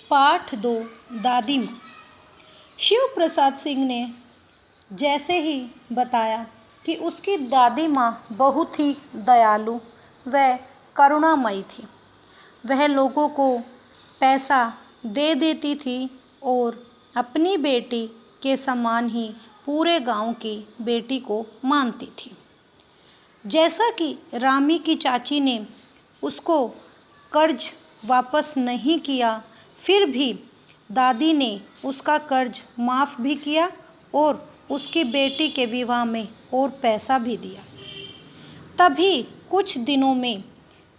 पाठ 2 दादी माँ। शिव प्रसाद सिंह ने जैसे ही बताया कि उसकी दादी माँ बहुत ही दयालु व करुणामयी थी। वह लोगों को पैसा दे देती थी और अपनी बेटी के समान ही पूरे गांव की बेटी को मानती थी। जैसा कि रामी की चाची ने उसको कर्ज वापस नहीं किया, फिर भी दादी ने उसका कर्ज माफ़ भी किया और उसकी बेटी के विवाह में और पैसा भी दिया। तभी कुछ दिनों में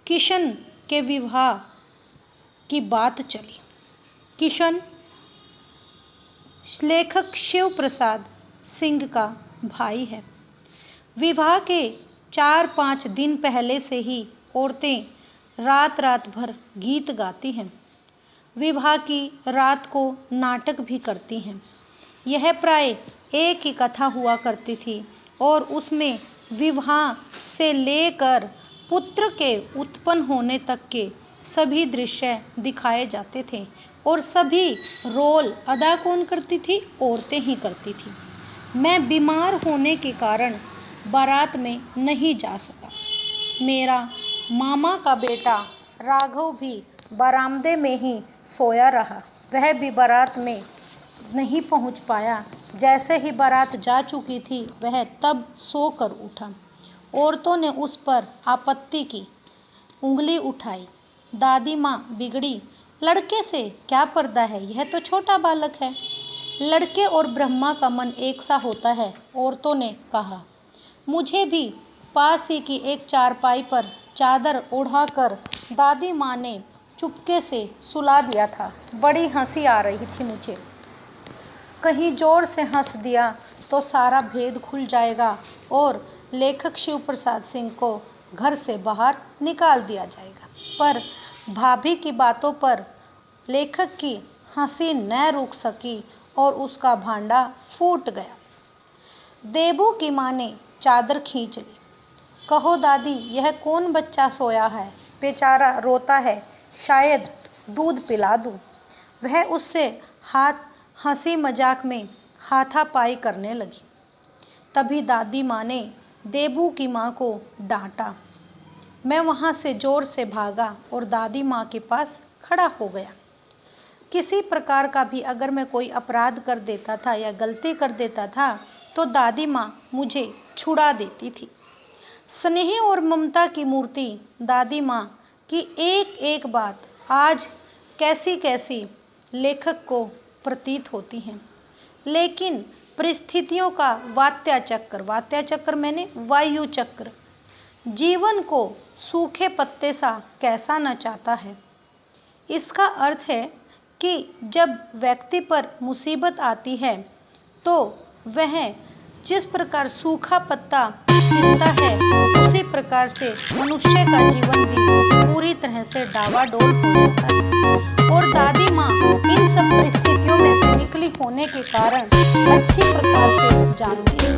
किशन के विवाह की बात चली। किशन लेखक शिव प्रसाद सिंह का भाई है। विवाह के 4-5 दिन पहले से ही औरतें रात रात भर गीत गाती हैं। विवाह की रात को नाटक भी करती हैं। यह प्राय एक ही कथा हुआ करती थी और उसमें विवाह से लेकर पुत्र के उत्पन्न होने तक के सभी दृश्य दिखाए जाते थे और सभी रोल अदा कौन करती थी? औरतें ही करती थी। मैं बीमार होने के कारण बारात में नहीं जा सका। मेरा मामा का बेटा राघव भी बरामदे में ही सोया रहा। वह भी बारात में नहीं पहुंच पाया। जैसे ही बारात जा चुकी थी वह तब सोकर उठा। औरतों ने उस पर आपत्ति की, उंगली उठाई। दादी माँ बिगड़ी, लड़के से क्या पर्दा है, यह तो छोटा बालक है। लड़के और ब्रह्मा का मन एक सा होता है, औरतों ने कहा। मुझे भी पास ही की एक चारपाई पर चादर ओढ़ाकर दादी माँ ने चुपके से सुला दिया था। बड़ी हंसी आ रही थी मुझे। कहीं जोर से हंस दिया तो सारा भेद खुल जाएगा और लेखक शिव प्रसाद सिंह को घर से बाहर निकाल दिया जाएगा। पर भाभी की बातों पर लेखक की हंसी न रुक सकी और उसका भांडा फूट गया। देबू की माँ ने चादर खींच ली। कहो दादी, यह कौन बच्चा सोया है? बेचारा रोता है, शायद दूध पिला दूँ। वह उससे हंसी मजाक में हाथापाई करने लगी। तभी दादी माँ ने देबू की माँ को डांटा। मैं वहाँ से जोर से भागा और दादी माँ के पास खड़ा हो गया। किसी प्रकार का भी अगर मैं कोई अपराध कर देता था या गलती कर देता था तो दादी माँ मुझे छुड़ा देती थी। स्नेह और ममता की मूर्ति दादी माँ की एक एक बात आज कैसी कैसी लेखक को प्रतीत होती हैं। लेकिन परिस्थितियों का वात्या चक्र मैंने वायु चक्र जीवन को सूखे पत्ते सा कैसा न चाहता है। इसका अर्थ है कि जब व्यक्ति पर मुसीबत आती है तो वह जिस प्रकार सूखा पत्ता खिलता है उसी प्रकार से मनुष्य का जीवन भी पूरी तरह से डावाडोल हो जाता है। और दादी माँ इन सब परिस्थितियों में से निकली होने के कारण अच्छी प्रकार से जानती है।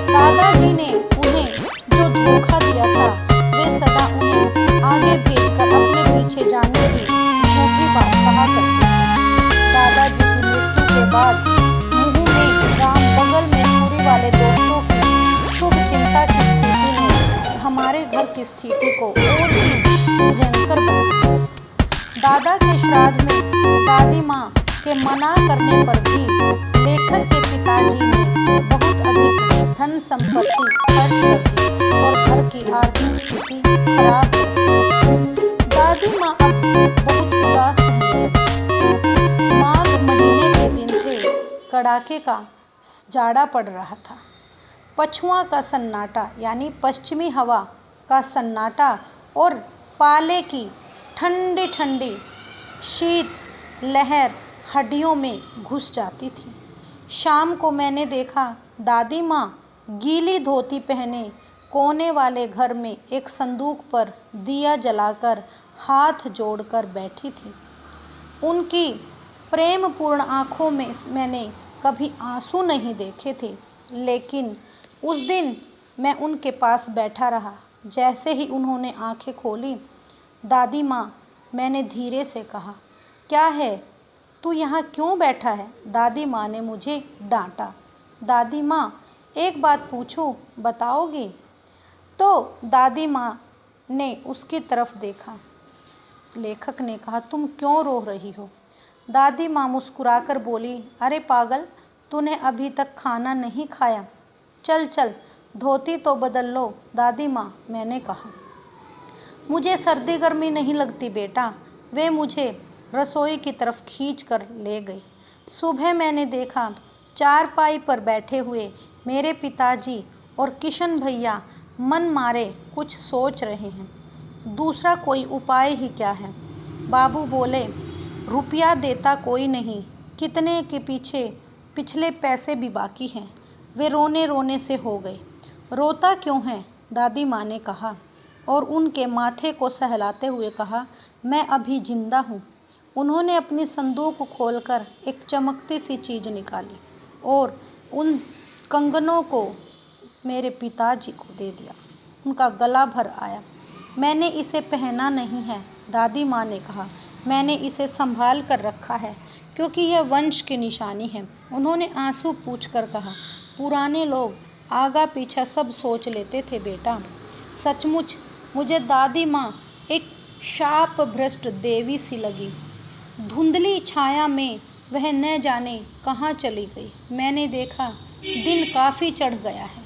दादाजी ने उन्हें जो धोखा दिया था वे सदा उन्हें आगे भेजकर अपने पीछे जाने की झूठी बात कहा करते थे। दादाजी की मृत्यु के बाद मुंह में राम बगल में छुरी वाले दोस्तों की शुभ चिंता की स्थिति ने हमारे घर की स्थिति को और भी भयंकर बना दिया। दादा के श्राद्ध में दादी माँ के मना करने पर भी लेखक के पिताजी ने बहुत अधिक धन संपत्ति खर्च कर दी और घर की आर्थिक स्थिति खराब हो गई। दादी माँ अब बहुत उदास रहने लगी। माघ महीने के दिन थे। कड़ाके का जाड़ा पड़ रहा था। पछुआ का सन्नाटा यानी पश्चिमी हवा का सन्नाटा और पाले की ठंडी ठंडी शीत लहर हड्डियों में घुस जाती थी। शाम को मैंने देखा दादी माँ गीली धोती पहने कोने वाले घर में एक संदूक पर दिया जलाकर हाथ जोड़कर बैठी थी। उनकी प्रेमपूर्ण आँखों में मैंने कभी आंसू नहीं देखे थे, लेकिन उस दिन मैं उनके पास बैठा रहा। जैसे ही उन्होंने आंखें खोली, दादी माँ, मैंने धीरे से कहा, क्या है, तू यहाँ क्यों बैठा है? दादी माँ ने मुझे डांटा। दादी माँ, एक बात पूछूं, बताओगी? तो दादी माँ ने उसकी तरफ देखा। लेखक ने कहा, तुम क्यों रो रही हो? दादी माँ मुस्कुराकर बोली, अरे पागल, तूने अभी तक खाना नहीं खाया। चल चल, धोती तो बदल लो। दादी माँ, मैंने कहा। मुझे सर्दी गर्मी नहीं लगती बेटा। वे मुझे रसोई की तरफ खींच कर ले गई। सुबह मैंने देखा, चारपाई पर बैठे हुए मेरे पिताजी और किशन भैया मन मारे कुछ सोच रहे हैं। दूसरा कोई उपाय ही क्या है? बाबू बोले, रुपया देता कोई नहीं, कितने के पीछे पिछले पैसे भी बाकी हैं। वे रोने रोने से हो गए। रोता क्यों है? दादी माँ ने कहा और उनके माथे को सहलाते हुए कहा, मैं अभी जिंदा हूँ। उन्होंने अपनी संदूक खोलकर एक चमकती सी चीज़ निकाली और उन कंगनों को मेरे पिताजी को दे दिया। उनका गला भर आया। मैंने इसे पहना नहीं है, दादी माँ ने कहा। मैंने इसे संभाल कर रखा है क्योंकि यह वंश की निशानी है। उन्होंने आंसू पूछकर कहा, पुराने लोग आगा पीछा सब सोच लेते थे बेटा। सचमुच मुझे दादी माँ एक शाप भ्रष्ट देवी सी लगी। धुंधली छाया में वह न जाने कहाँ चली गई। मैंने देखा, दिन काफ़ी चढ़ गया है।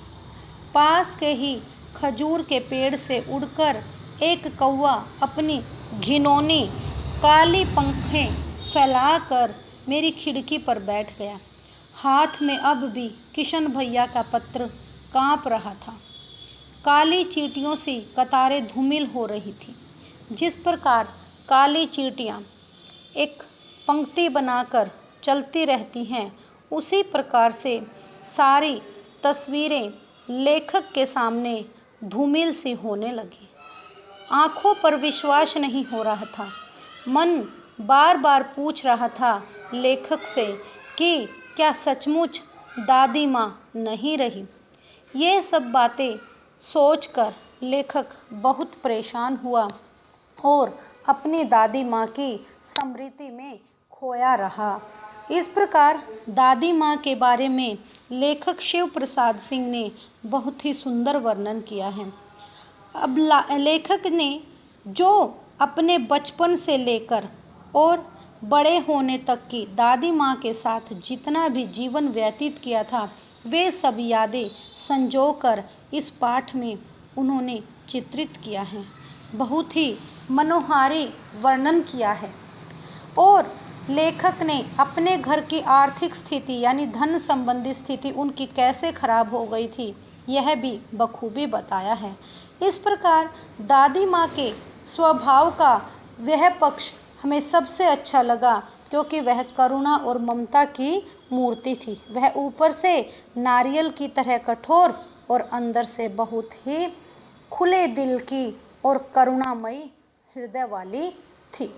पास के ही खजूर के पेड़ से उड़कर एक कौवा अपनी घिनौनी काली पंखें फैलाकर मेरी खिड़की पर बैठ गया। हाथ में अब भी किशन भैया का पत्र कांप रहा था। काली चींटियों सी कतारें धूमिल हो रही थी। जिस प्रकार काली चींटियाँ एक पंक्ति बनाकर चलती रहती हैं, उसी प्रकार से सारी तस्वीरें लेखक के सामने धूमिल सी होने लगी। आँखों पर विश्वास नहीं हो रहा था। मन बार बार पूछ रहा था लेखक से कि क्या सचमुच दादी माँ नहीं रही। ये सब बातें सोचकर लेखक बहुत परेशान हुआ और अपनी दादी माँ की स्मृति में खोया रहा। इस प्रकार दादी माँ के बारे में लेखक शिव प्रसाद सिंह ने बहुत ही सुंदर वर्णन किया है। अब लेखक ने जो अपने बचपन से लेकर और बड़े होने तक की दादी माँ के साथ जितना भी जीवन व्यतीत किया था, वे सब यादें संजोकर इस पाठ में उन्होंने चित्रित किया है। बहुत ही मनोहारी वर्णन किया है। और लेखक ने अपने घर की आर्थिक स्थिति यानी धन संबंधी स्थिति उनकी कैसे खराब हो गई थी, यह भी बखूबी बताया है। इस प्रकार दादी माँ के स्वभाव का वह पक्ष हमें सबसे अच्छा लगा क्योंकि वह करुणा और ममता की मूर्ति थी। वह ऊपर से नारियल की तरह कठोर और अंदर से बहुत ही खुले दिल की और करुणामयी हृदय वाली थी।